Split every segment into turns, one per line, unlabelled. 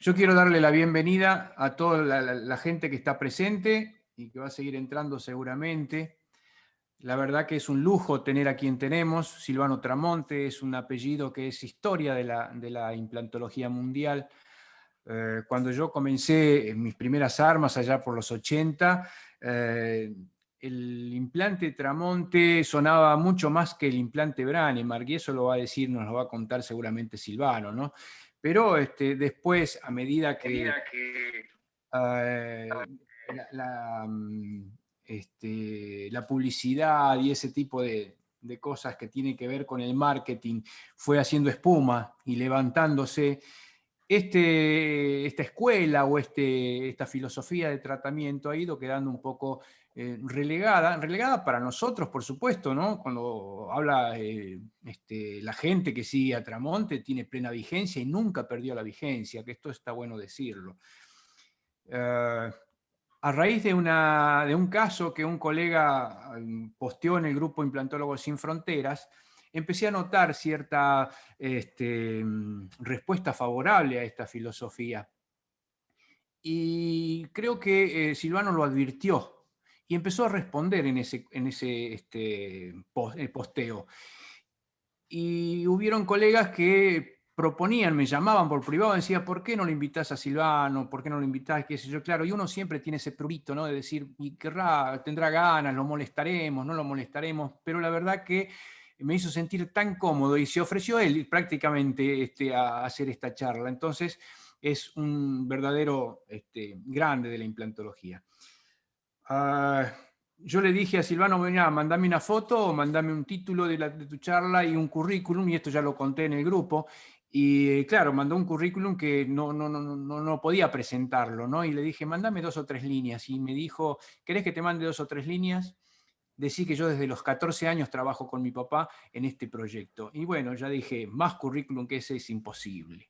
Yo quiero darle la bienvenida a toda la gente que está presente y que va a seguir entrando seguramente. La verdad que es un lujo tener a quien tenemos. Silvano Tramonte es un apellido que es historia de la implantología mundial. Cuando yo comencé en mis primeras armas allá por los 80, el implante Tramonte sonaba mucho más que el implante Branemark, y eso lo va a decir, nos lo va a contar seguramente Silvano, ¿no? Pero después, a medida que eh, la publicidad y ese tipo de cosas que tienen que ver con el marketing fue haciendo espuma y levantándose, esta escuela o esta filosofía de tratamiento ha ido quedando un poco relegada para nosotros, por supuesto, ¿no? Cuando habla la gente que sigue a Tramonte tiene plena vigencia y nunca perdió la vigencia, que esto está bueno decirlo. A raíz de un caso que un colega posteó en el grupo Implantólogos Sin Fronteras, empecé a notar cierta respuesta favorable a esta filosofía. Y creo que Silvano lo advirtió y empezó a responder en ese posteo. Y hubieron colegas que proponían, me llamaban por privado, decía, ¿por qué no lo invitás a Silvano? ¿Por qué no lo invitás? ¿Qué sé yo? Claro, y uno siempre tiene ese prurito, ¿no? De decir, y tendrá ganas, lo molestaremos, no lo molestaremos, pero la verdad que me hizo sentir tan cómodo y se ofreció él prácticamente a hacer esta charla. Entonces, es un verdadero grande de la implantología. Yo le dije a Silvano, mira, mandame una foto, mandame un título de tu charla y un currículum, y esto ya lo conté en el grupo. Y claro, mandó un currículum que no podía presentarlo, ¿no? Y le dije, mandame 2 o 3 líneas. Y me dijo, ¿querés que te mande 2 o 3 líneas? Decí que yo desde los 14 años trabajo con mi papá en este proyecto. Y bueno, ya dije, más currículum que ese es imposible.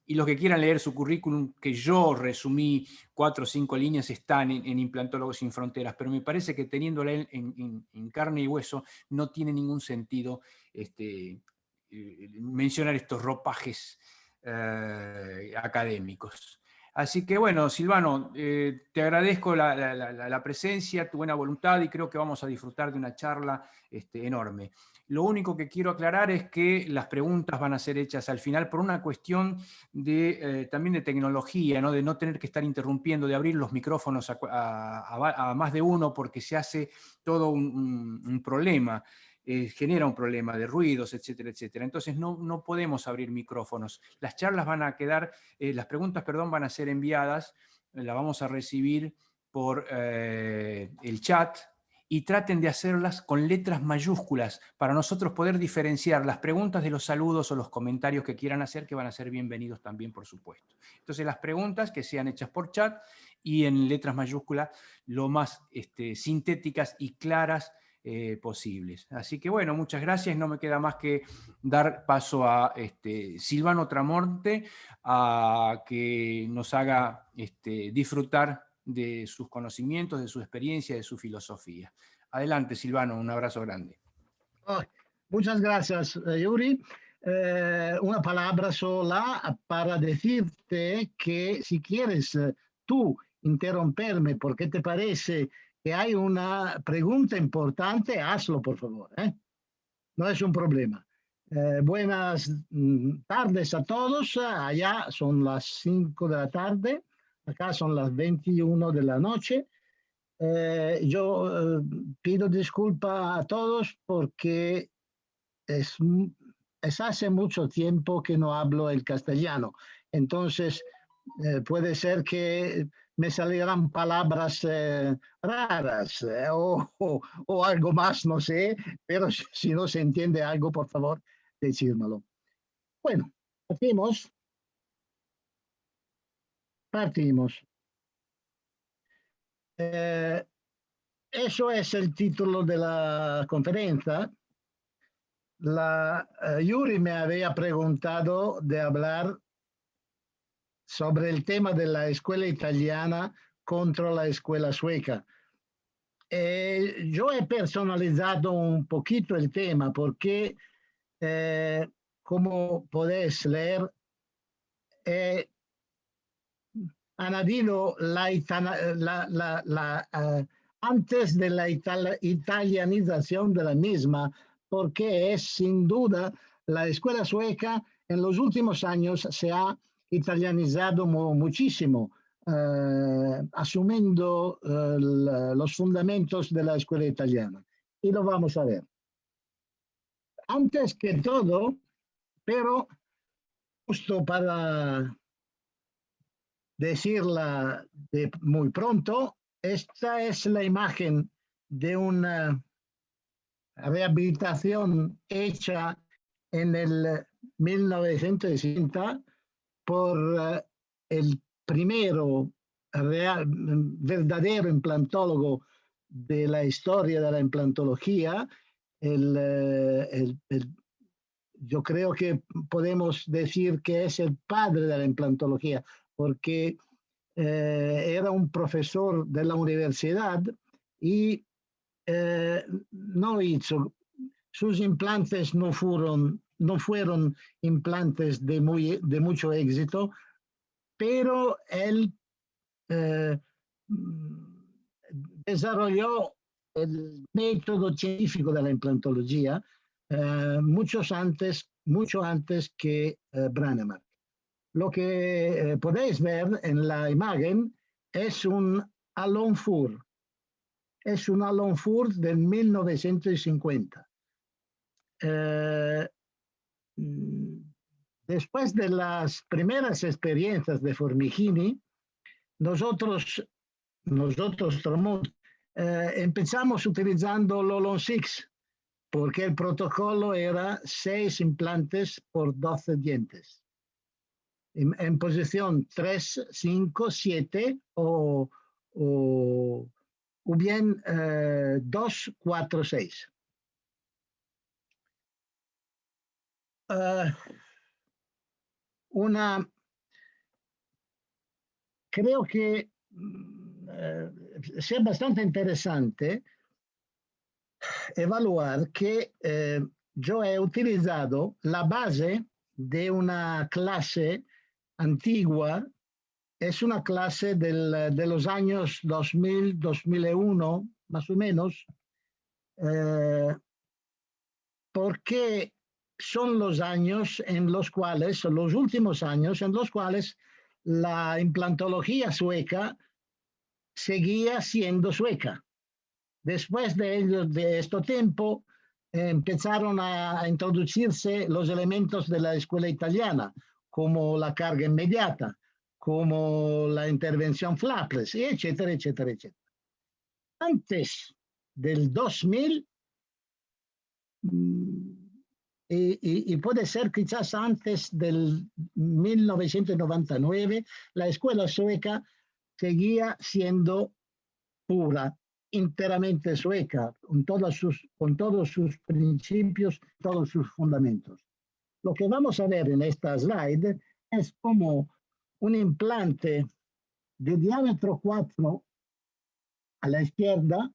Y los que quieran leer su currículum, que yo resumí 4 o 5 líneas, están en Implantólogos Sin Fronteras, pero me parece que teniéndola en carne y hueso no tiene ningún sentido mencionar estos ropajes académicos. Así que bueno, Silvano, te agradezco la presencia, tu buena voluntad, y creo que vamos a disfrutar de una charla enorme. Lo único que quiero aclarar es que las preguntas van a ser hechas al final por una cuestión también de tecnología, ¿no? De no tener que estar interrumpiendo, de abrir los micrófonos a más de uno, porque se hace todo un problema. Genera un problema de ruidos, etcétera, etcétera. Entonces no podemos abrir micrófonos. Las charlas van a quedar, las preguntas, perdón, van a ser enviadas, las vamos a recibir por el chat, y traten de hacerlas con letras mayúsculas para nosotros poder diferenciar las preguntas de los saludos o los comentarios que quieran hacer, que van a ser bienvenidos también, por supuesto. Entonces, las preguntas que sean hechas por chat y en letras mayúsculas lo más sintéticas y claras posibles. Así que bueno, muchas gracias. No me queda más que dar paso a Silvano Tramonte a que nos haga disfrutar de sus conocimientos, de su experiencia, de su filosofía. Adelante, Silvano, un abrazo grande.
Oh, muchas gracias, Yuri. Una palabra sola para decirte que si quieres tú interromperme porque te parece que hay una pregunta importante, hazlo, por favor. No es un problema. Buenas tardes a todos. Allá son las 5 de la tarde, acá son las 21 de la noche. Yo pido disculpas a todos porque es, es hace mucho tiempo que no hablo el castellano. Entonces, puede ser que me salieran palabras raras o algo más, no sé, pero si no se entiende algo, por favor, decírmelo. Bueno, partimos. Partimos. Eh, Eso es el título de la conferencia. Yuri me había preguntado de hablar sobre el tema de la escuela italiana contra la escuela sueca. Yo he personalizado un poquito el tema porque, como podéis leer, han habido antes de la italianización de la misma, porque es sin duda la escuela sueca en los últimos años se ha italianizado muchísimo, asumiendo los fundamentos de la escuela italiana. Y lo vamos a ver. Antes que todo, pero justo para decirla muy pronto, esta es la imagen de una rehabilitación hecha en el 1960 por el primero verdadero implantólogo de la historia de la implantología. Yo creo que podemos decir que es el padre de la implantología, porque era un profesor de la universidad y no hizo, sus implantes no fueron implantes de mucho éxito, pero él desarrolló el método científico de la implantología mucho antes que Brånemark. Lo que podéis ver en la imagen es un Allon Fur. Es un Allon Fur del 1950. Después de las primeras experiencias de Formigini, nosotros Tromont, empezamos utilizando el Allon 6, porque el protocolo era 6 implantes por 12 dientes. En posición 3, 5, 7 o bien 2, 4, 6. Creo que sea bastante interesante evaluar que yo he utilizado la base de una clase antigua, es una clase de los años 2000, 2001, más o menos, porque son los años en los cuales, los últimos años en los cuales la implantología sueca seguía siendo sueca. Después de este tiempo, empezaron a introducirse los elementos de la escuela italiana, como la carga inmediata, como la intervención flapless, etcétera, etcétera, etcétera. Antes del 2000, y puede ser quizás antes del 1999, la escuela sueca seguía siendo pura, enteramente sueca, con todos sus principios, todos sus fundamentos. Lo que vamos a ver en esta slide es como un implante de diámetro 4 a la izquierda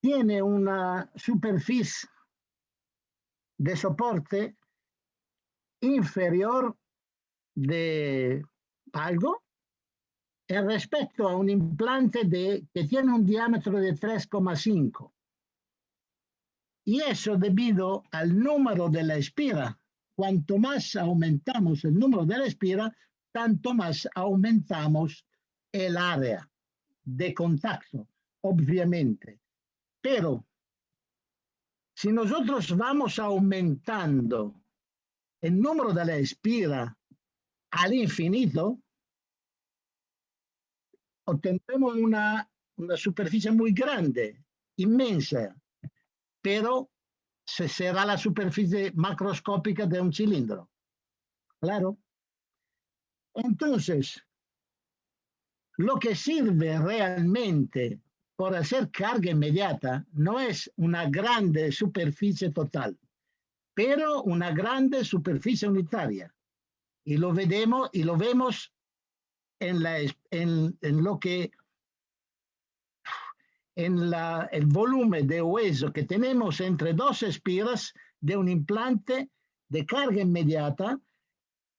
tiene una superficie de soporte inferior de algo respecto a un implante que tiene un diámetro de 3,5. Y eso debido al número de la espira. Cuanto más aumentamos el número de la espira, tanto más aumentamos el área de contacto, obviamente. Pero si nosotros vamos aumentando el número de la espira al infinito, obtendremos una superficie muy grande, inmensa, pero será la superficie macroscópica de un cilindro. Claro. Entonces, lo que sirve realmente por hacer carga inmediata no es una grande superficie total, pero una grande superficie unitaria. Y lo vemos en el volumen de hueso que tenemos entre dos espiras de un implante de carga inmediata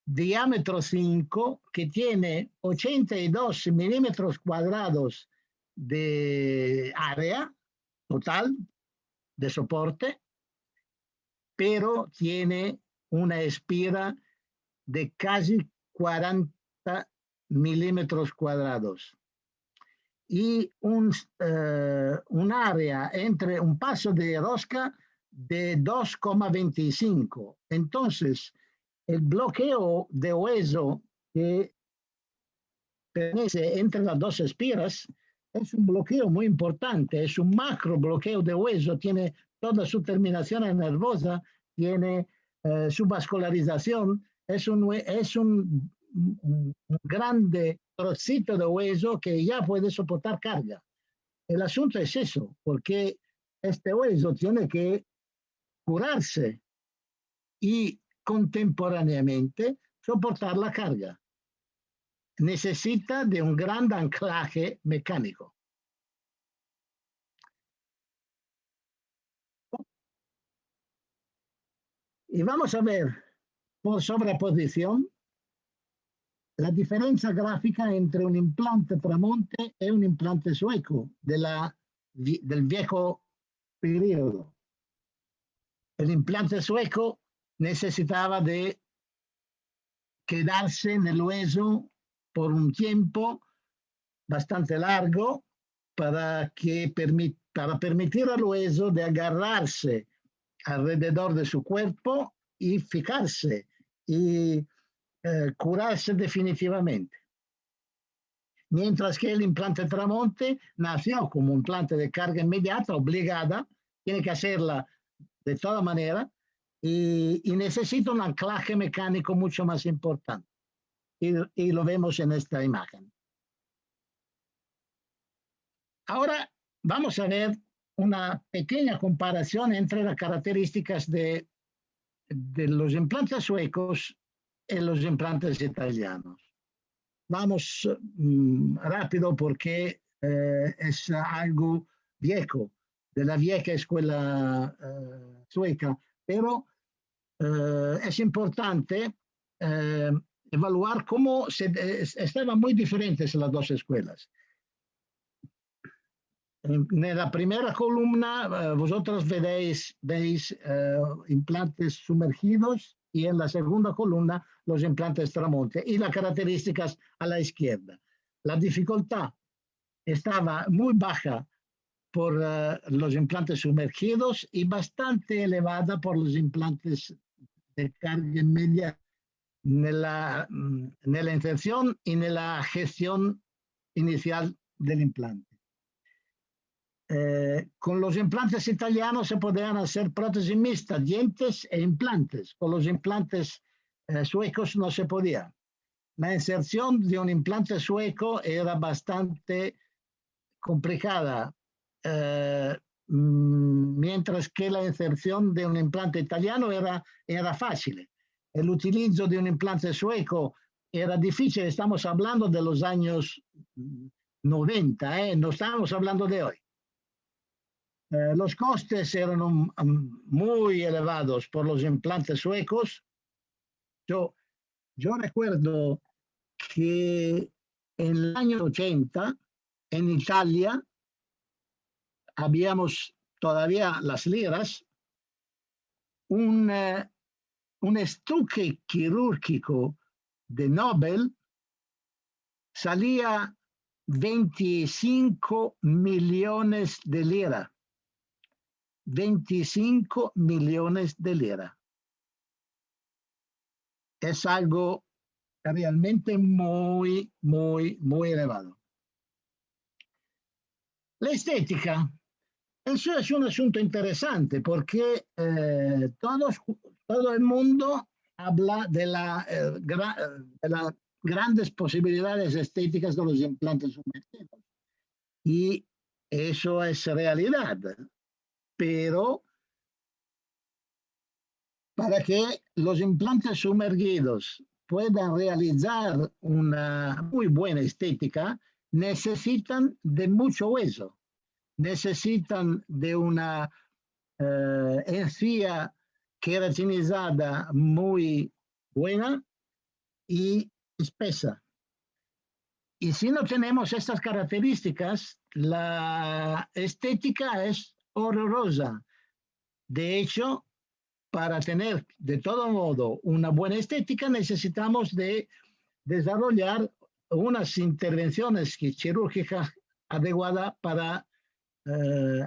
diámetro 5, que tiene 82 milímetros cuadrados de área total de soporte, pero tiene una espira de casi 40 milímetros cuadrados y un área entre un paso de rosca de 2,25. Entonces, el bloqueo de hueso que permanece entre las dos espiras es un bloqueo muy importante, es un macro bloqueo de hueso, tiene toda su terminación nervosa, tiene su vascularización, es un grande trocito de hueso que ya puede soportar carga. El asunto es eso, porque este hueso tiene que curarse y contemporáneamente soportar la carga. Necesita de un gran anclaje mecánico. Y vamos a ver por sobreposición la diferencia gráfica entre un implante Tramonte y un implante sueco del viejo periodo. El implante sueco necesitaba de quedarse en el hueso por un tiempo bastante largo para permitir al hueso de agarrarse alrededor de su cuerpo y fijarse y curarse definitivamente. Mientras que el implante Tramonte nació como un implante de carga inmediata, obligada, tiene que hacerla de toda manera y necesita un anclaje mecánico mucho más importante. Y lo vemos en esta imagen. Ahora vamos a ver una pequeña comparación entre las características de los implantes suecos y los implantes italianos. Vamos rápido porque es algo viejo, de la vieja escuela sueca, pero es importante evaluar cómo estaban muy diferentes las dos escuelas. En la primera columna vosotros veis implantes sumergidos y en la segunda columna los implantes Tramonte y las características a la izquierda. La dificultad estaba muy baja por los implantes sumergidos y bastante elevada por los implantes de carga media en la inserción y en la gestión inicial del implante. Con los implantes italianos se podían hacer prótesis mixtas, dientes e implantes. Con los implantes suecos no se podía. La inserción de un implante sueco era bastante complicada, mientras que la inserción de un implante italiano era fácil. El utilizo de un implante sueco era difícil, estamos hablando de los años 90, no estamos hablando de hoy. Los costes eran muy elevados por los implantes suecos. Yo recuerdo que en el año 80 en Italia habíamos todavía las liras, un estuque quirúrgico de Nobel salía 25 millones de lira. 25 millones de lira. Es algo realmente muy, muy, muy elevado. La estética, eso es un asunto interesante porque todo el mundo habla de las grandes posibilidades estéticas de los implantes sumergidos. Y eso es realidad. Pero para que los implantes sumergidos puedan realizar una muy buena estética, necesitan de mucho hueso, necesitan de una encía queratinizada muy buena y espesa. Y si no tenemos estas características, la estética es horrorosa. De hecho, para tener de todo modo una buena estética, necesitamos de desarrollar unas intervenciones quirúrgicas adecuadas para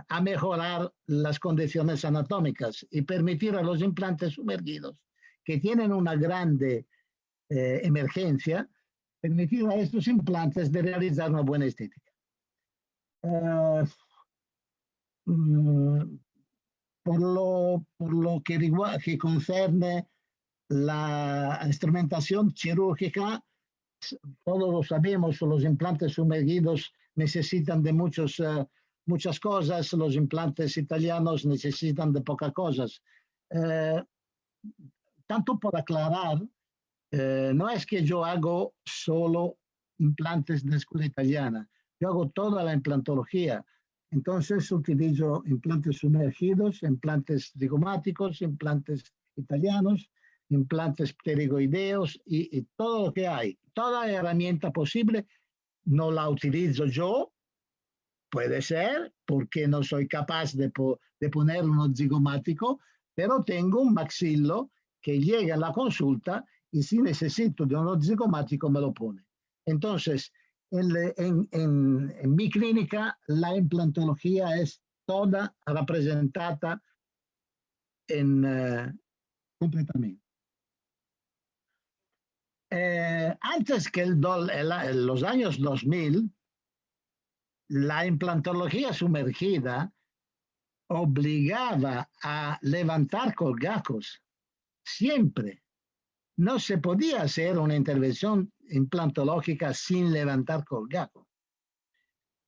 a mejorar las condiciones anatómicas y permitir a los implantes sumergidos, que tienen una grande emergencia, permitir a estos implantes de realizar una buena estética. Por lo que concerne la instrumentación quirúrgica, todos lo sabemos, los implantes sumergidos necesitan de muchas cosas, los implantes italianos necesitan de pocas cosas. Tanto por aclarar, no es que yo hago solo implantes de escuela italiana, yo hago toda la implantología. Entonces utilizo implantes sumergidos, implantes zigomáticos, implantes italianos, implantes pterigoideos y todo lo que hay. Toda herramienta posible no la utilizo yo, puede ser, porque no soy capaz de poner uno zigomático, pero tengo un maxilo que llega a la consulta y si necesito de uno zigomático me lo pone. Entonces, en mi clínica la implantología es toda representada completamente. Antes que los años 2000, la implantología sumergida obligaba a levantar colgajos siempre. No se podía hacer una intervención implantológica sin levantar colgajo.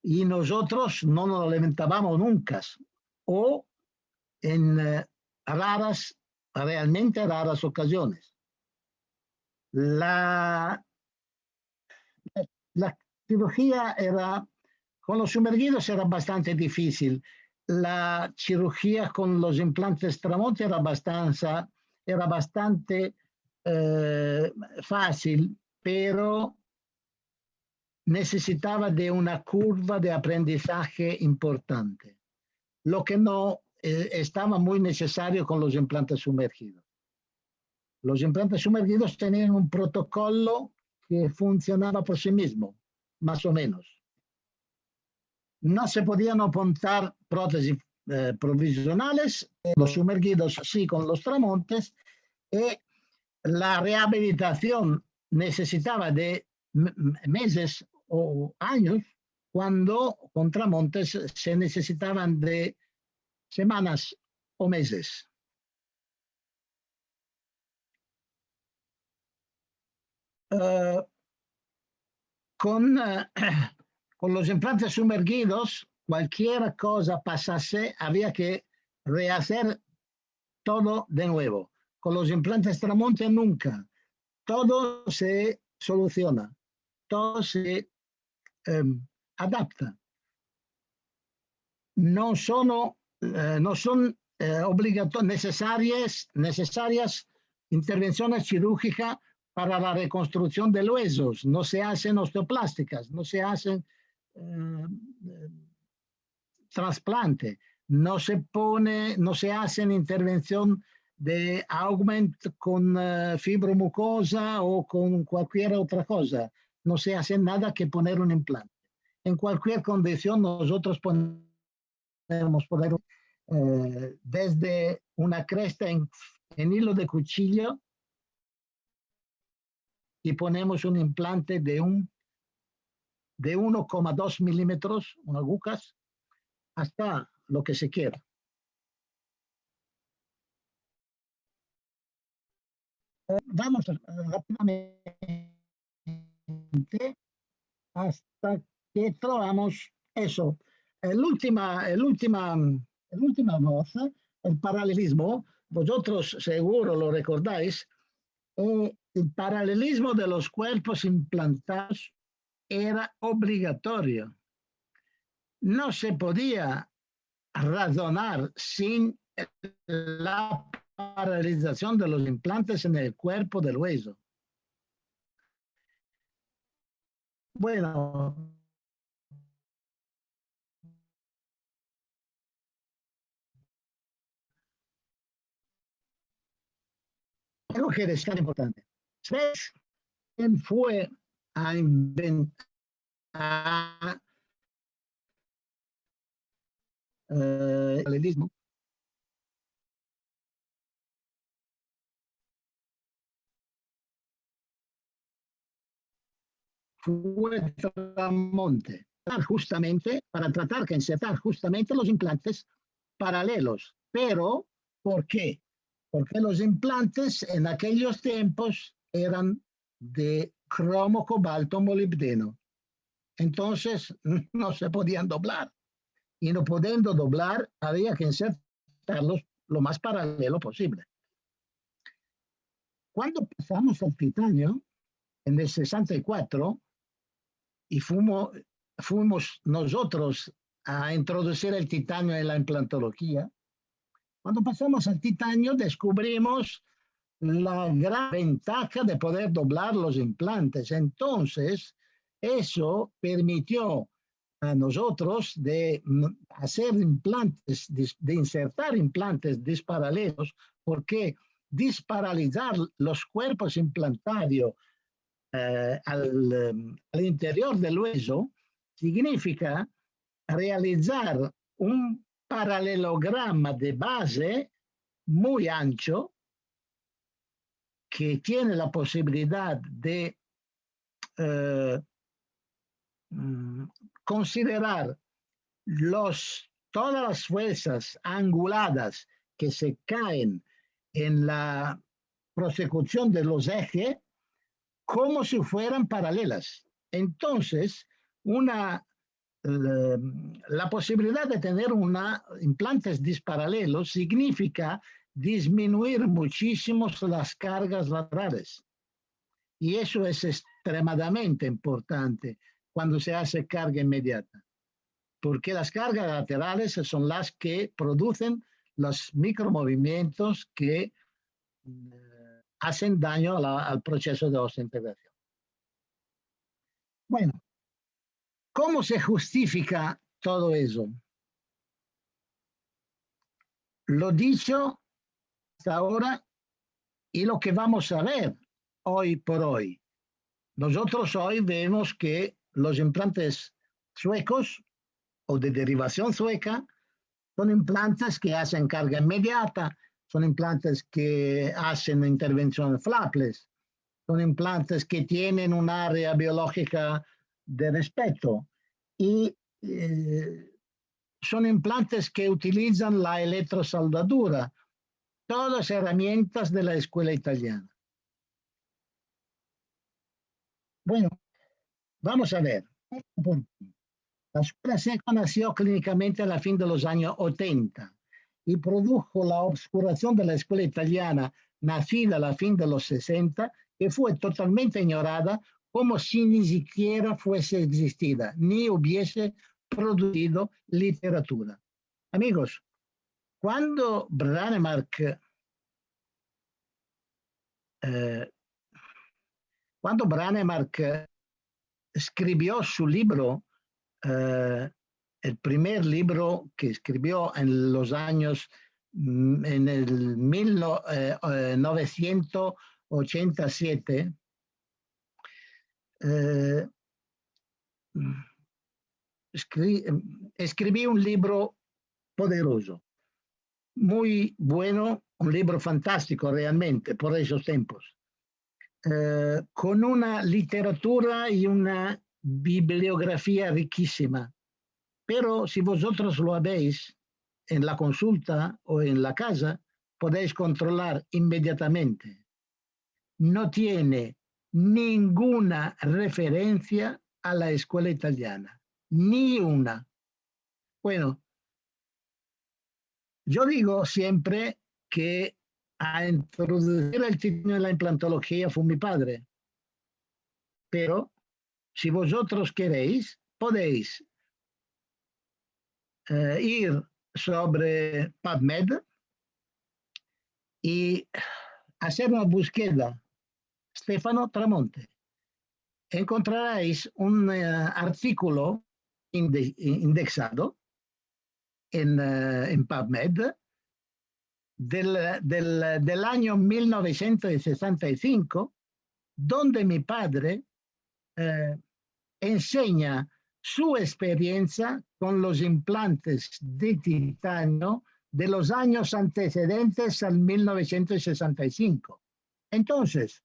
Y nosotros no nos levantábamos nunca, o en realmente raras ocasiones. La cirugía con los sumergidos era bastante difícil. La cirugía con los implantes Tramonte era bastante fácil, pero necesitaba de una curva de aprendizaje importante, lo que no estaba muy necesario con los implantes sumergidos. Los implantes sumergidos tenían un protocolo que funcionaba por sí mismo, más o menos. No se podían apuntar prótesis provisionales, los sumergidos sí con los Tramontes, y la rehabilitación necesitaba de meses o años, cuando con Tramontes se necesitaban de semanas o meses. Con los implantes sumergidos, cualquier cosa pasase, había que rehacer todo de nuevo. Con los implantes Tramonte nunca. Todo se soluciona, todo se adapta. No son necesarias intervenciones quirúrgicas para la reconstrucción de huesos, no se hacen osteoplásticas, no se hacen trasplante, no se hacen intervención de aumento con fibromucosa o con cualquier otra cosa, no se hace nada que poner un implante. En cualquier condición nosotros podemos poner desde una cresta en hilo de cuchillo y ponemos un implante de 1,2 milímetros, unas agujas, hasta lo que se quiera. Vamos rápidamente hasta que trovamos eso. El última voz, el paralelismo, vosotros seguro lo recordáis, el paralelismo de los cuerpos implantados era obligatorio. No se podía razonar sin la paralización de los implantes en el cuerpo del hueso. Bueno, algo que es tan importante. ¿Sabes quién fue a inventar el paralelismo? Fue Tramonte, justamente para tratar de insertar justamente los implantes paralelos. Pero, ¿por qué? Porque los implantes en aquellos tiempos eran de cromo, cobalto, molibdeno. Entonces no se podían doblar. Y no pudiendo doblar, había que insertarlos lo más paralelo posible. Cuando pasamos al titanio, en el 64, y fuimos nosotros a introducir el titanio en la implantología, cuando pasamos al titanio descubrimos la gran ventaja de poder doblar los implantes. Entonces, eso permitió a nosotros de hacer implantes, de insertar implantes disparalelos, porque disparalizar los cuerpos implantarios al interior del hueso significa realizar un paralelograma de base muy ancho que tiene la posibilidad de considerar todas las fuerzas anguladas que se caen en la prosecución de los ejes como si fueran paralelas. Entonces, la posibilidad de tener implantes disparalelos significa disminuir muchísimo las cargas laterales. Y eso es extremadamente importante cuando se hace carga inmediata, porque las cargas laterales son las que producen los micromovimientos que hacen daño al proceso de osteointegración. Bueno, ¿cómo se justifica todo eso? Lo dicho hasta ahora y lo que vamos a ver hoy por hoy. Nosotros hoy vemos que los implantes suecos o de derivación sueca son implantes que hacen carga inmediata, son implantes que hacen intervenciones flapless, son implantes que tienen un área biológica de respeto y son implantes que utilizan la electrosoldadura, todas herramientas de la escuela italiana. Bueno, vamos a ver. La escuela sueca nació clínicamente a la fin de los años 80 y produjo la obscuración de la escuela italiana nacida a la fin de los 60, que fue totalmente ignorada como si ni siquiera fuese existida, ni hubiese producido literatura. Amigos, cuando Brånemark escribió su libro, el primer libro que escribió en los años, en el 1987, escribí un libro poderoso, muy bueno, un libro fantástico realmente por esos tiempos, con una literatura y una bibliografía riquísima. Pero si vosotros lo habéis en la consulta o en la casa, podéis controlar inmediatamente. No tiene ninguna referencia a la escuela italiana, ni una. Bueno, yo digo siempre que a introducir el titanio en la implantología fue mi padre, pero si vosotros queréis, podéis ir sobre PubMed y hacer una búsqueda. Stefano Tramonte. encontraréis un artículo indexado en PubMed del año 1965, donde mi padre enseña su experiencia con los implantes de titanio de los años antecedentes al 1965. Entonces,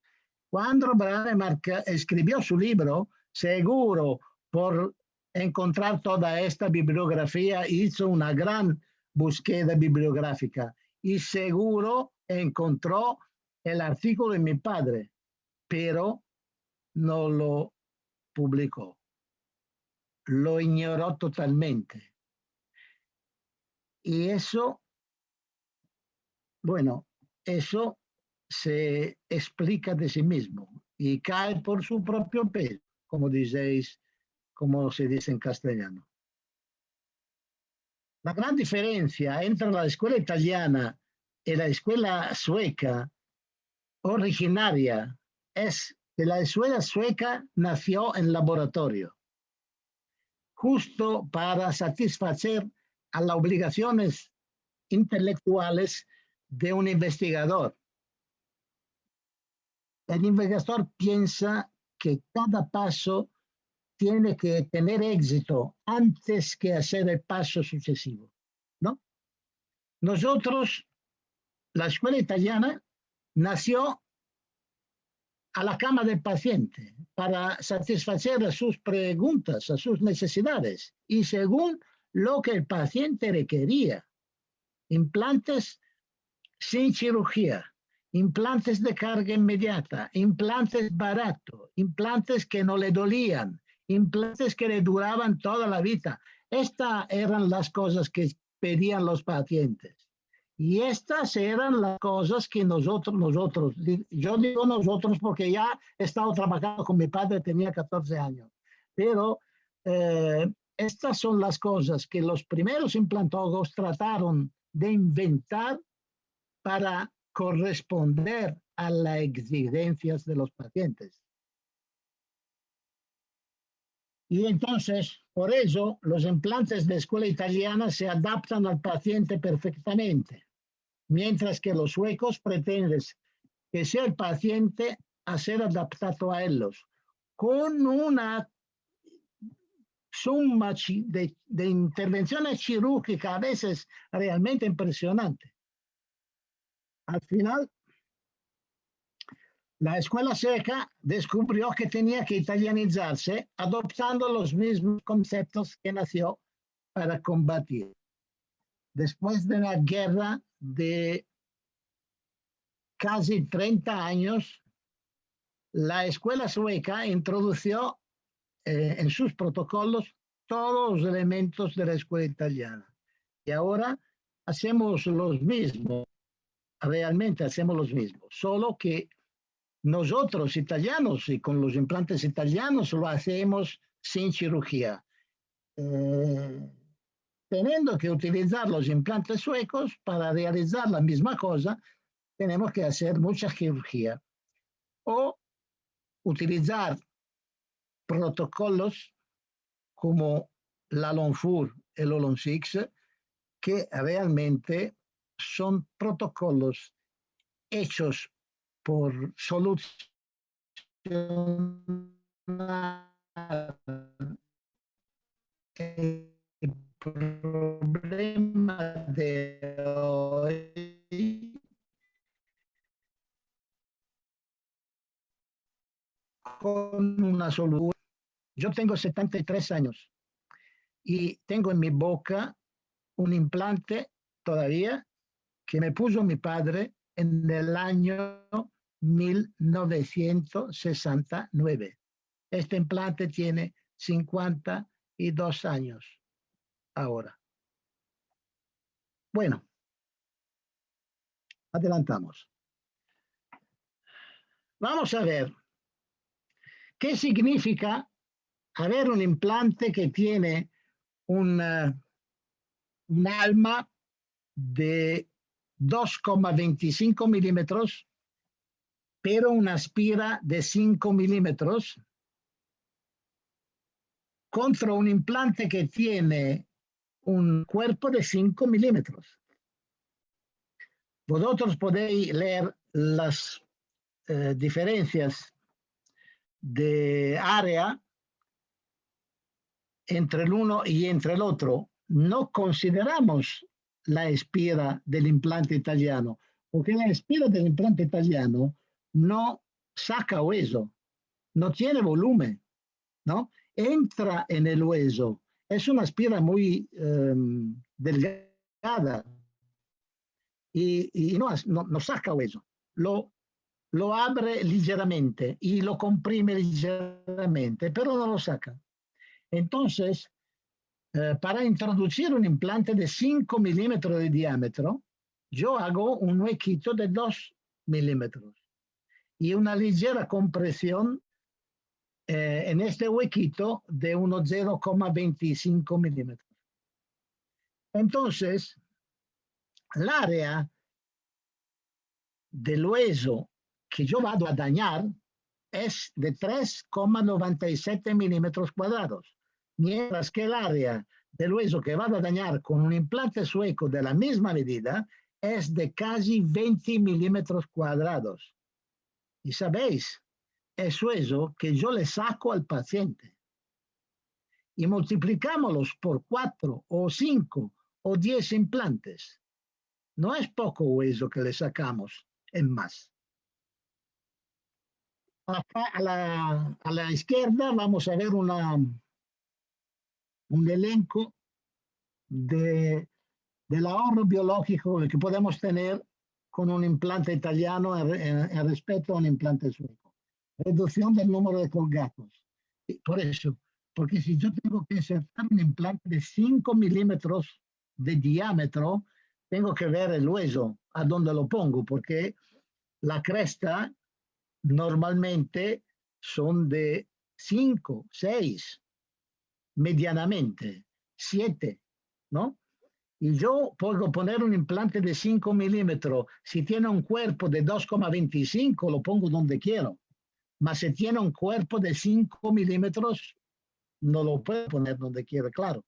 cuando Brånemark escribió su libro, seguro por encontrar toda esta bibliografía, hizo una gran búsqueda bibliográfica y seguro encontró el artículo de mi padre, pero no lo publicó. Lo ignoró totalmente. Y eso, bueno, eso se explica de sí mismo y cae por su propio peso, como dices, como se dice en castellano. La gran diferencia entre la escuela italiana y la escuela sueca originaria es que la escuela sueca nació en laboratorio, justo para satisfacer a las obligaciones intelectuales de un investigador. El investigador piensa que cada paso tiene que tener éxito antes que hacer el paso sucesivo, ¿no? Nosotros, la escuela italiana, nació a la cama del paciente para satisfacer a sus preguntas, a sus necesidades y según lo que el paciente requería. Implantes sin cirugía, implantes de carga inmediata, implantes baratos, implantes que no le dolían, implantes que le duraban toda la vida. Estas eran las cosas que pedían los pacientes. Y estas eran las cosas que nosotros, yo digo nosotros porque ya he estado trabajando con mi padre, tenía 14 años, pero estas son las cosas que los primeros implantólogos trataron de inventar para corresponder a las exigencias de los pacientes. Y entonces, por eso, los implantes de escuela italiana se adaptan al paciente perfectamente, mientras que los suecos pretenden que sea el paciente a ser adaptado a ellos, con una suma de intervenciones quirúrgicas a veces realmente impresionante. Al final, la escuela sueca descubrió que tenía que italianizarse adoptando los mismos conceptos que nació para combatir. Después de la guerra de casi 30 años, la escuela sueca introdujo en sus protocolos todos los elementos de la escuela italiana. Y ahora hacemos los mismos, realmente hacemos los mismos, solo que nosotros italianos y con los implantes italianos lo hacemos sin cirugía. Teniendo que utilizar los implantes suecos para realizar la misma cosa, tenemos que hacer mucha cirugía o utilizar protocolos como la Longfur, el Olon6, que realmente son protocolos hechos por solucionar el problema de hoy con una solución. Yo tengo 73 años y tengo en mi boca un implante todavía que me puso mi padre en el año 1969. Este implante tiene 52 años ahora. Bueno, adelantamos. Vamos a ver qué significa haber un implante que tiene un alma de 2,25 milímetros, pero una aspira de 5 milímetros contra un implante que tiene un cuerpo de 5 milímetros. Vosotros podéis leer las diferencias de área entre el uno y entre el otro. No consideramos la espira del implante italiano, porque la espira del implante italiano no saca hueso, no tiene volumen, ¿no? Entra en el hueso. Es una espira muy delgada y no saca hueso. Lo abre ligeramente y lo comprime ligeramente, pero no lo saca. Entonces, para introducir un implante de 5 milímetros de diámetro, yo hago un huequito de 2 milímetros y una ligera compresión en este huequito de unos 0,25 milímetros. Entonces, el área del hueso que yo vado a dañar es de 3,97 milímetros cuadrados, mientras que el área del hueso que vado a dañar con un implante sueco de la misma medida es de casi 20 milímetros cuadrados. Y sabéis, es hueso que yo le saco al paciente. Y multiplicámoslos por 4 o 5 o 10 implantes. No es poco hueso que le sacamos en más. Acá a la izquierda vamos a ver un elenco del ahorro biológico que podemos tener con un implante italiano en respecto a un implante sueco. Reducción del número de colgados. Por eso, porque si yo tengo que insertar un implante de 5 milímetros de diámetro, tengo que ver el hueso, a dónde lo pongo, porque la cresta normalmente son de 5, 6, medianamente, 7, ¿no? Y yo puedo poner un implante de 5 milímetros. Si tiene un cuerpo de 2,25, lo pongo donde quiero. Mas si tiene un cuerpo de 5 milímetros, no lo puedo poner donde quiero, claro.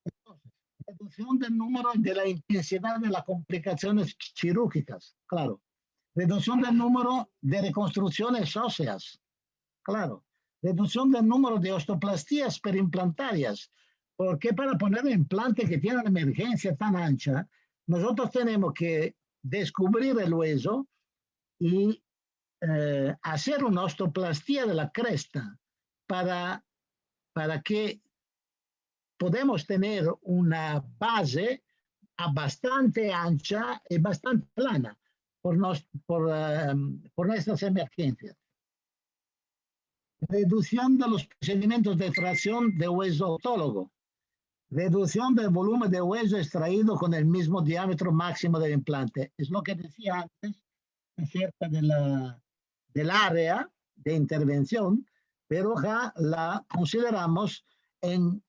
Entonces, reducción del número y de la intensidad de las complicaciones quirúrgicas, claro. Reducción del número de reconstrucciones óseas, claro. Reducción del número de osteoplastías perimplantarias, porque para poner un implante que tiene una emergencia tan ancha, nosotros tenemos que descubrir el hueso y hacer una osteoplastía de la cresta para que podamos tener una base bastante ancha y bastante plana por nuestras emergencias. Reducción de los procedimientos de extracción de hueso autólogo. Reducción del volumen de hueso extraído con el mismo diámetro máximo del implante. Es lo que decía antes acerca del área de intervención, pero ya la consideramos en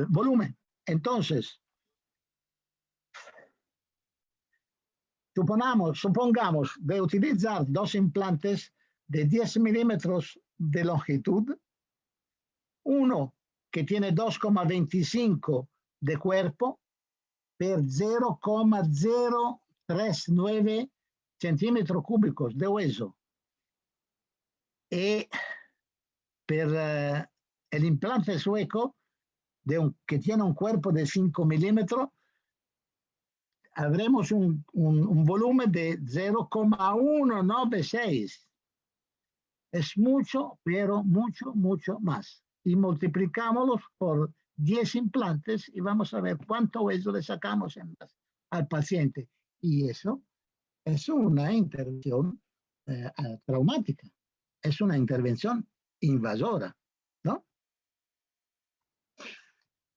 volumen. Entonces, supongamos de utilizar dos implantes de 10 milímetros de longitud, uno que tiene 2,25 de cuerpo per 0,039 centímetros cúbicos de hueso. Y per el implante sueco que tiene un cuerpo de 5 milímetros, habremos un volumen de 0,196. Es mucho, pero mucho, mucho más. Y multiplicámoslos por 10 implantes y vamos a ver cuánto hueso le sacamos al paciente. Y eso es una intervención traumática. Es una intervención invasora, ¿no?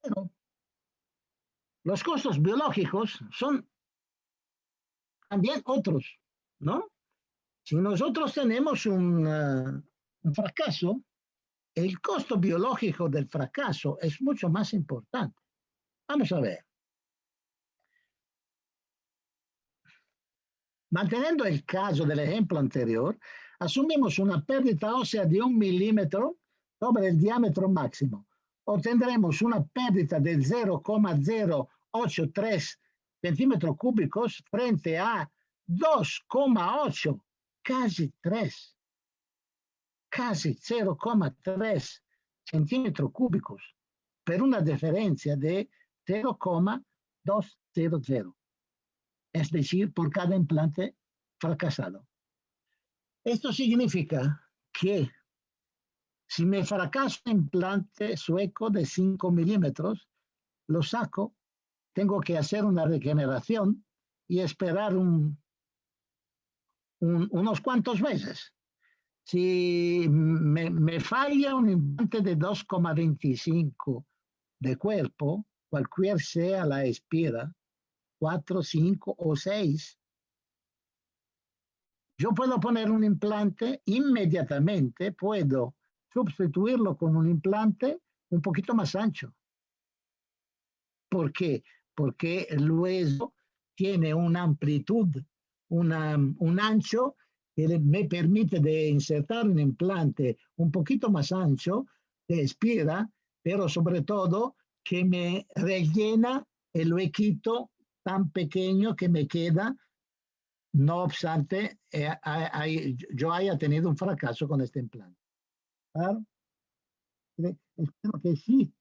Pero los costos biológicos son también otros, ¿no? Si nosotros tenemos un fracaso, el costo biológico del fracaso es mucho más importante. Vamos a ver. Manteniendo el caso del ejemplo anterior, asumimos una pérdida ósea de 1 milímetro sobre el diámetro máximo, obtendremos una pérdida de 0,083 centímetros cúbicos frente a 2,8, casi 3, casi 0,3 centímetros cúbicos, per una diferencia de 0,200, es decir, por cada implante fracasado. Esto significa que si me fracaso un implante sueco de 5 milímetros, lo saco, tengo que hacer una regeneración y esperar unos cuantos meses. Si me falla un implante de 2,25 de cuerpo, cualquier sea la espira, 4, 5 o 6, yo puedo poner un implante inmediatamente, puedo sustituirlo con un implante un poquito más ancho. ¿Por qué? Porque el hueso tiene una amplitud, un ancho que me permite de insertar un implante un poquito más ancho de espira, pero sobre todo que me rellena el huequito tan pequeño que me queda, no obstante, yo haya tenido un fracaso con este implante. ¿Claro? Espero que sí.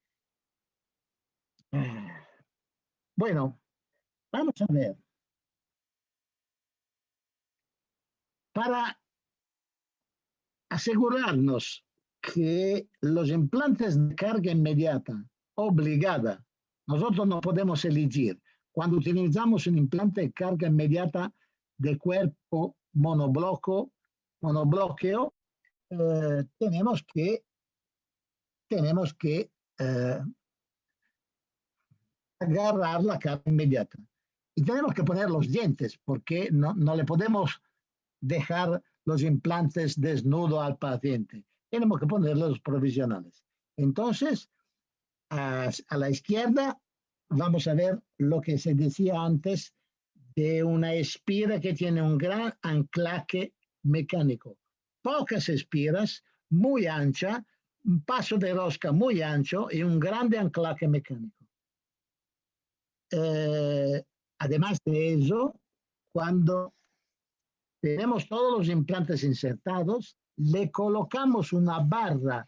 Bueno, vamos a ver. Para asegurarnos que los implantes de carga inmediata obligada, nosotros no podemos elegir. Cuando utilizamos un implante de carga inmediata de cuerpo monobloqueo, tenemos que agarrar la carga inmediata. Y tenemos que poner los dientes, porque no le podemos dejar los implantes desnudos al paciente. Tenemos que poner los provisionales. Entonces, a la izquierda vamos a ver lo que se decía antes de una espira que tiene un gran anclaje mecánico. Pocas espiras, muy ancha, un paso de rosca muy ancho y un grande anclaje mecánico. Además de eso, cuando tenemos todos los implantes insertados, le colocamos una barra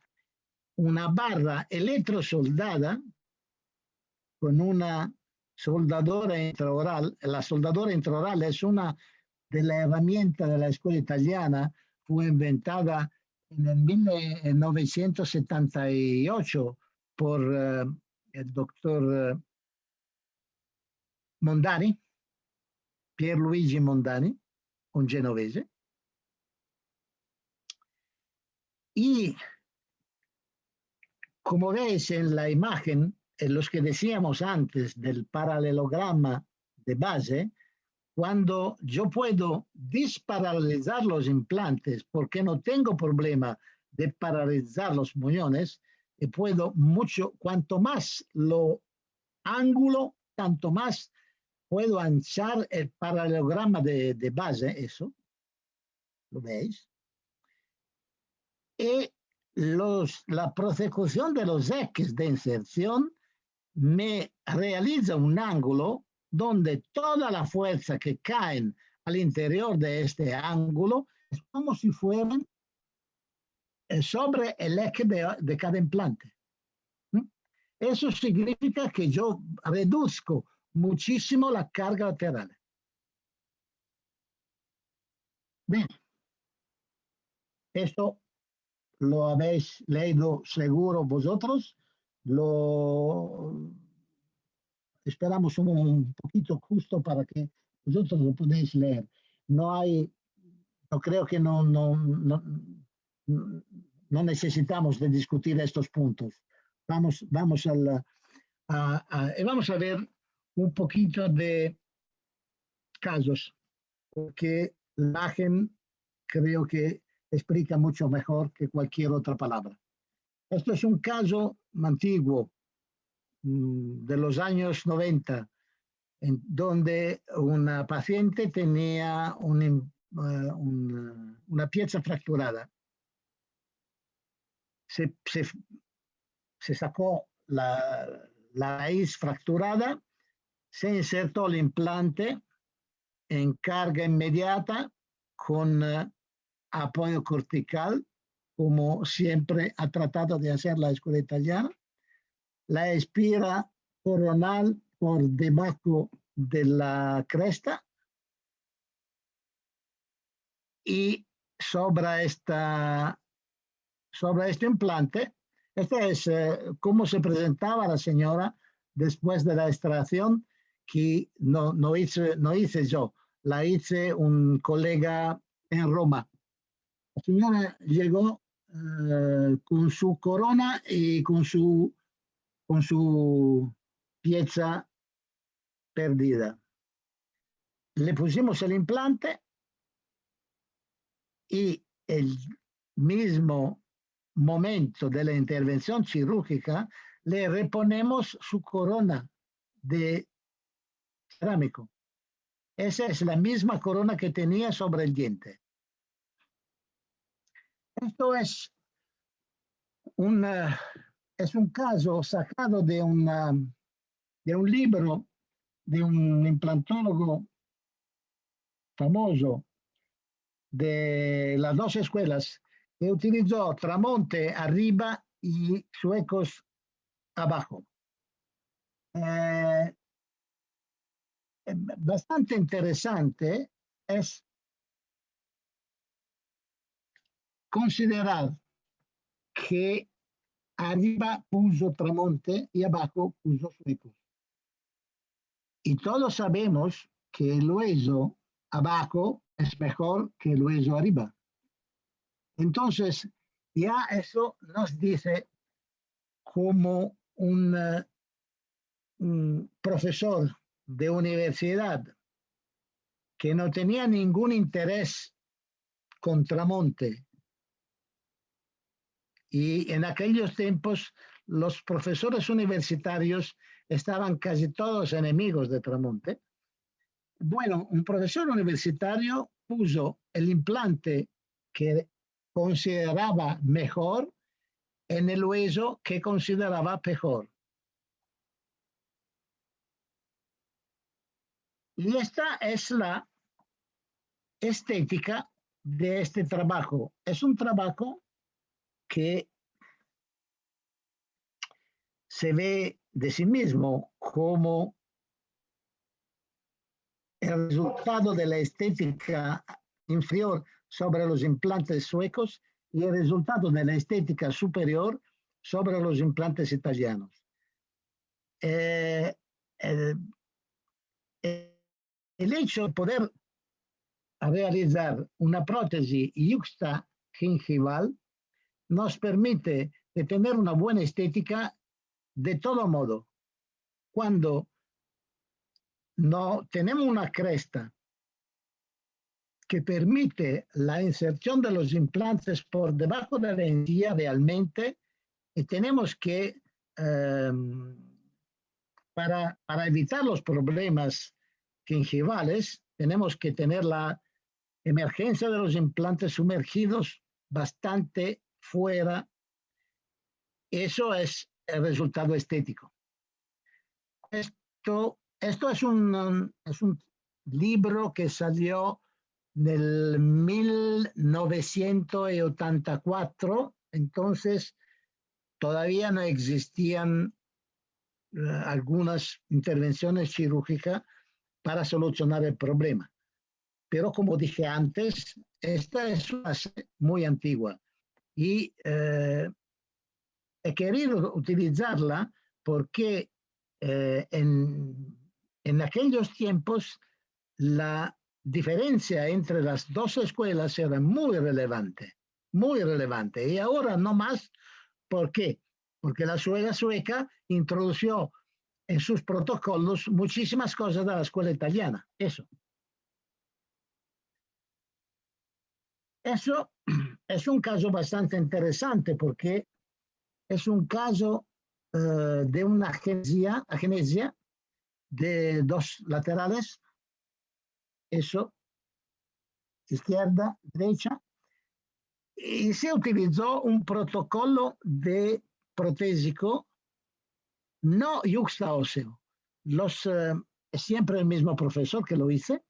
electrosoldada con una soldadora intraoral. La soldadora intraoral es una de las herramientas de la escuela italiana, fue inventada en el 1978 por el doctor Mondani, Pierluigi Mondani, un genovese. Y como veis en la imagen, en los que decíamos antes del paralelograma de base, cuando yo puedo disparalelizar los implantes porque no tengo problema de paralelizar los muñones, y puedo cuanto más lo ángulo, tanto más puedo anchar el paralelograma de base, eso, ¿lo veis? Y la prosecución de los ejes de inserción me realiza un ángulo donde toda la fuerza que caen al interior de este ángulo es como si fueran sobre el eje de cada implante. Eso significa que yo reduzco muchísimo la carga lateral. Bien, esto lo habéis leído seguro vosotros, lo esperamos un poquito justo para que vosotros lo podáis leer. Yo creo que no necesitamos de discutir estos puntos. Vamos a ver un poquito de casos, porque la imagen creo que explica mucho mejor que cualquier otra palabra. Esto es un caso antiguo, de los años 90, en donde una paciente tenía una pieza fracturada. se sacó la raíz fracturada, se insertó el implante en carga inmediata con apoyo cortical, como siempre ha tratado de hacer la escuela italiana, la espira coronal por debajo de la cresta y sobre este implante, este es cómo se presentaba la señora después de la extracción, que no hice yo, la hice un colega en Roma. La señora llegó con su corona y con su pieza perdida. Le pusimos el implante y el mismo momento de la intervención quirúrgica le reponemos su corona de cerámico. Esa es la misma corona que tenía sobre el diente. Esto es un caso sacado de un libro de un implantólogo famoso de las dos escuelas, que utilizó Tramonte arriba y Suecos abajo. Bastante interesante es considerar que arriba puso Tramonte y abajo puso Suecos. Y todos sabemos que el hueso abajo es mejor que el hueso arriba. Entonces, ya eso nos dice como un profesor de universidad que no tenía ningún interés con Tramonte. Y en aquellos tiempos los profesores universitarios estaban casi todos enemigos de Tramonte. Bueno, un profesor universitario puso el implante que consideraba mejor en el hueso que consideraba peor. Y esta es la estética de este trabajo. Es un trabajo que se ve de sí mismo como el resultado de la estética inferior sobre los implantes suecos y el resultado de la estética superior sobre los implantes italianos. El hecho de poder realizar una prótesis yuxtagingival nos permite de tener una buena estética de todo modo. Cuando no tenemos una cresta que permite la inserción de los implantes por debajo de la encía realmente, y tenemos que, para evitar los problemas gingivales, tenemos que tener la emergencia de los implantes sumergidos bastante fuera. Eso es el resultado estético. Esto es un libro que salió en el 1984, entonces todavía no existían algunas intervenciones quirúrgicas para solucionar el problema. Pero como dije antes, esta es una serie muy antigua y he querido utilizarla porque en aquellos tiempos la diferencia entre las dos escuelas era muy relevante, y ahora no más. ¿Por qué? Porque la escuela sueca introdujo en sus protocolos muchísimas cosas de la escuela italiana. Eso es un caso bastante interesante porque es un caso de una agenesia de dos laterales, eso, izquierda, derecha, y se utilizó un protocolo de protésico no yuxtaóseo. Siempre el mismo profesor que lo hizo,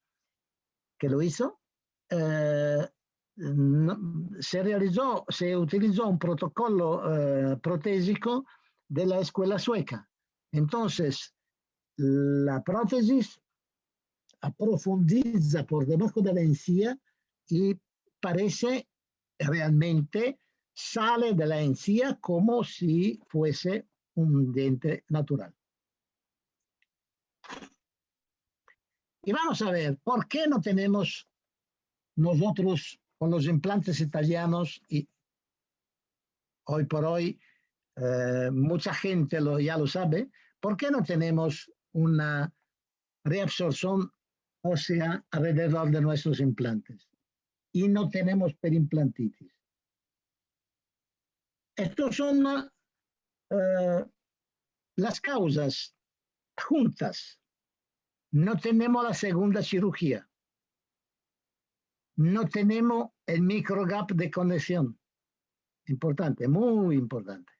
se utilizó un protocolo protésico de la escuela sueca. Entonces, la prótesis profundiza por debajo de la encía y parece realmente sale de la encía como si fuese un diente natural. Y vamos a ver, ¿por qué no tenemos nosotros con los implantes italianos, y hoy por hoy mucha gente ya lo sabe, ¿por qué no tenemos una reabsorción ósea alrededor de nuestros implantes? Y no tenemos perimplantitis. Estas son las causas juntas. No tenemos la segunda cirugía. No tenemos el microgap de conexión. Importante, muy importante.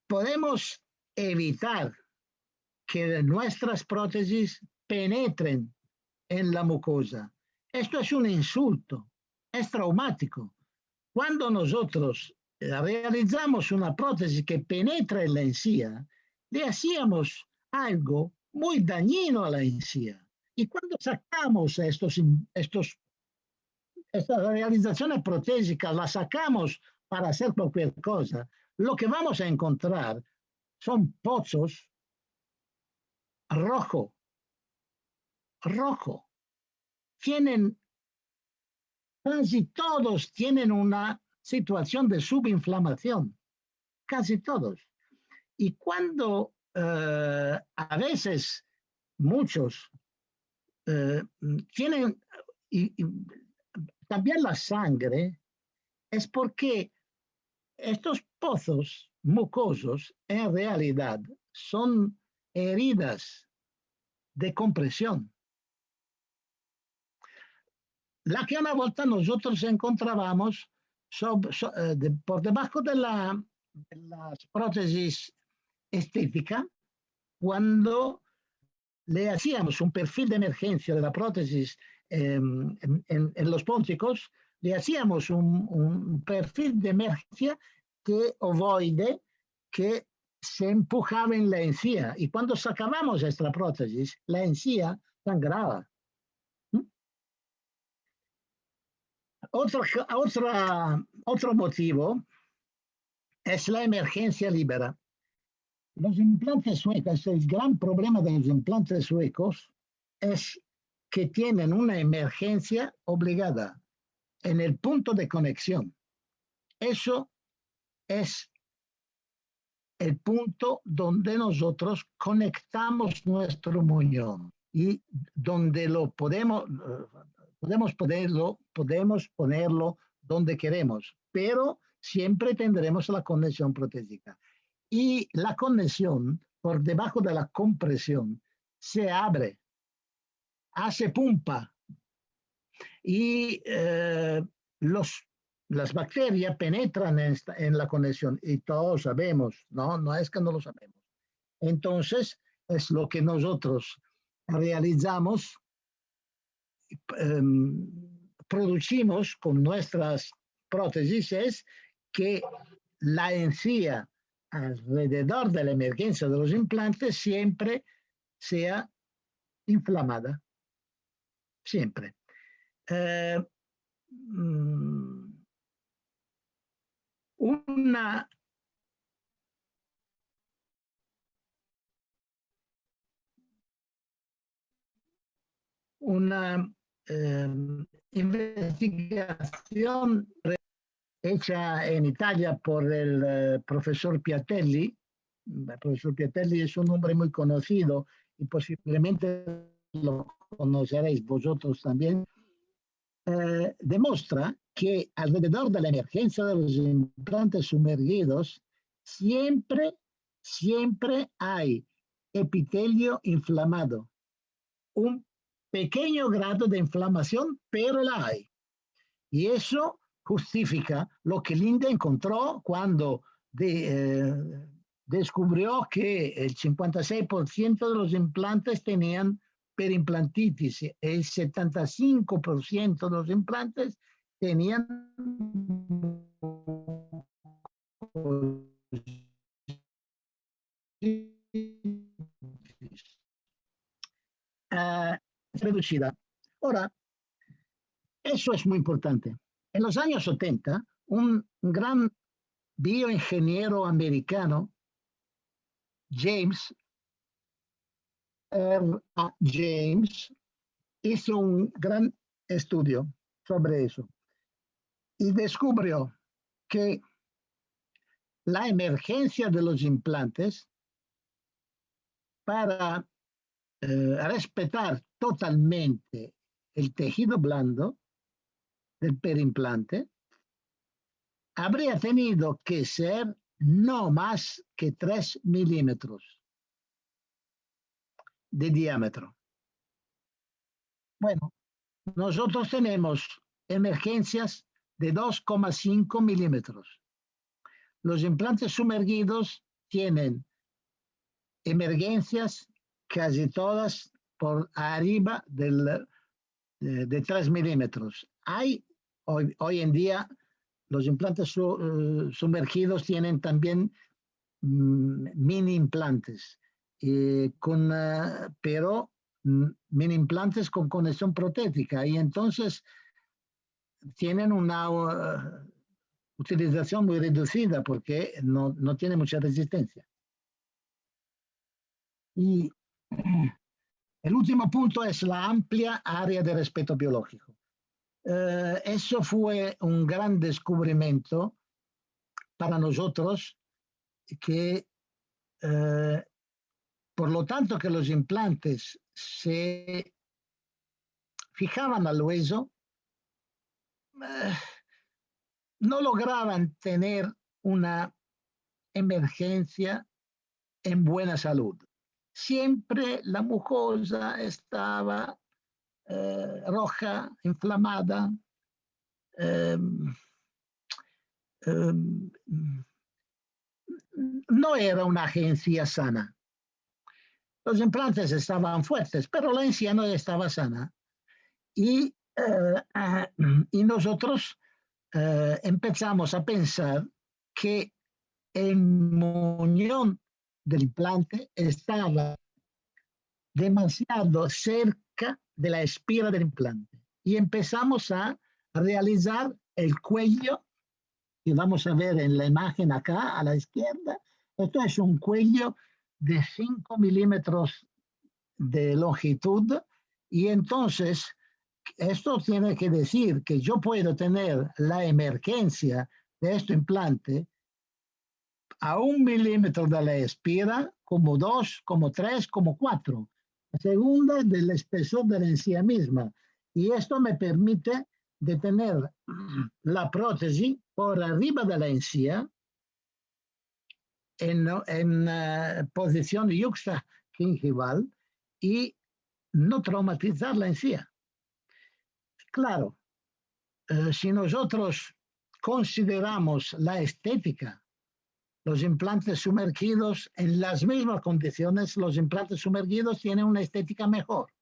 Podemos evitar que nuestras prótesis penetren en la mucosa. Esto es un insulto, es traumático. Cuando nosotros realizamos una prótesis que penetra en la encía, le hacíamos algo muy dañino a la encía. Y cuando sacamos estas realizaciones protésicas, las sacamos para hacer cualquier cosa, lo que vamos a encontrar son pozos rojo. Casi todos tienen una situación de subinflamación, casi todos. Y cuando a veces muchos tienen también la sangre, es porque estos pozos mucosos en realidad son heridas de compresión. La que una volta nosotros encontrábamos por debajo de las prótesis estéticas, cuando le hacíamos un perfil de emergencia de la prótesis en los pónticos, le hacíamos un perfil de emergencia ovoide que se empujaba en la encía. Y cuando sacábamos esta prótesis, la encía sangraba. Otro motivo es la emergencia libera. Los implantes suecos, el gran problema de los implantes suecos es que tienen una emergencia obligada en el punto de conexión. Eso es el punto donde nosotros conectamos nuestro muñón y donde podemos ponerlo donde queremos, pero siempre tendremos la conexión protésica. Y la conexión por debajo de la compresión se abre, hace pumpa y las bacterias penetran en la conexión y todos sabemos, no es que no lo sabemos. Entonces es lo que nosotros realizamos, producimos con nuestras prótesis, es que la encía alrededor de la emergencia de los implantes siempre sea inflamada, siempre. Una investigación hecha en Italia por el profesor Piatelli. El profesor Piatelli es un hombre muy conocido y posiblemente lo conoceréis vosotros también. Demuestra que alrededor de la emergencia de los implantes sumergidos siempre hay epitelio inflamado. Un pequeño grado de inflamación, pero la hay. Y eso justifica lo que Linde encontró cuando descubrió que el 56% de los implantes tenían perimplantitis, el 75% de los implantes tenían reducida. Ahora, eso es muy importante. En los años 70, un gran bioingeniero americano, James R. James, hizo un gran estudio sobre eso y descubrió que la emergencia de los implantes para respetar totalmente el tejido blando del perimplante habría tenido que ser no más que 3 milímetros de diámetro. Bueno, nosotros tenemos emergencias de 2,5 milímetros. Los implantes sumergidos tienen emergencias casi todas por arriba de 3 milímetros. Hoy en día los implantes sumergidos tienen también mini implantes, pero mini implantes con conexión protética, y entonces tienen una utilización muy reducida porque no tiene mucha resistencia. Y el último punto es la amplia área de respeto biológico. Eso fue un gran descubrimiento para nosotros, que por lo tanto que los implantes se fijaban al hueso, no lograban tener una emergencia en buena salud. Siempre la mucosa estaba roja, inflamada. No era una agencia sana. Los implantes estaban fuertes, pero la encía no estaba sana. Y nosotros empezamos a pensar que el muñón del implante estaba demasiado cerca de la espira del implante. Y empezamos a realizar el cuello, que vamos a ver en la imagen acá a la izquierda. Esto es un cuello de 5 milímetros de longitud, y entonces esto tiene que decir que yo puedo tener la emergencia de este implante a 1 milímetro de la espira, como 2, como 3, como 4, a segunda del espesor de la encía misma. Y esto me permite de tener la prótesis por arriba de la encía en posición yuxtagingival y no traumatizar la encía. Claro, si nosotros consideramos la estética, los implantes sumergidos en las mismas condiciones, los implantes sumergidos tienen una estética mejor.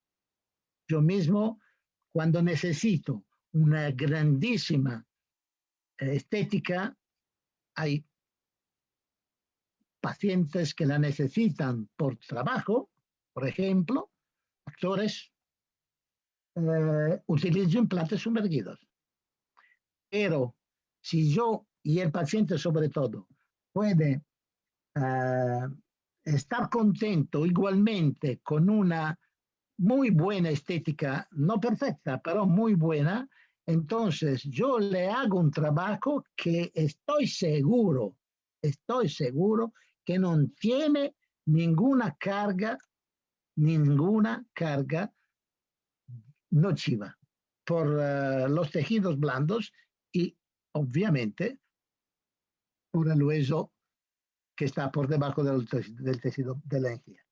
Yo mismo, cuando necesito una grandísima estética, hay pacientes que la necesitan por trabajo, por ejemplo, actores, utilizo implantes sumergidos. Pero si yo y el paciente sobre todo puede estar contento igualmente con una muy buena estética, no perfecta, pero muy buena, entonces yo le hago un trabajo que estoy seguro que no tiene ninguna carga nociva por los tejidos blandos y obviamente por el hueso que está por debajo del tejido de la encía.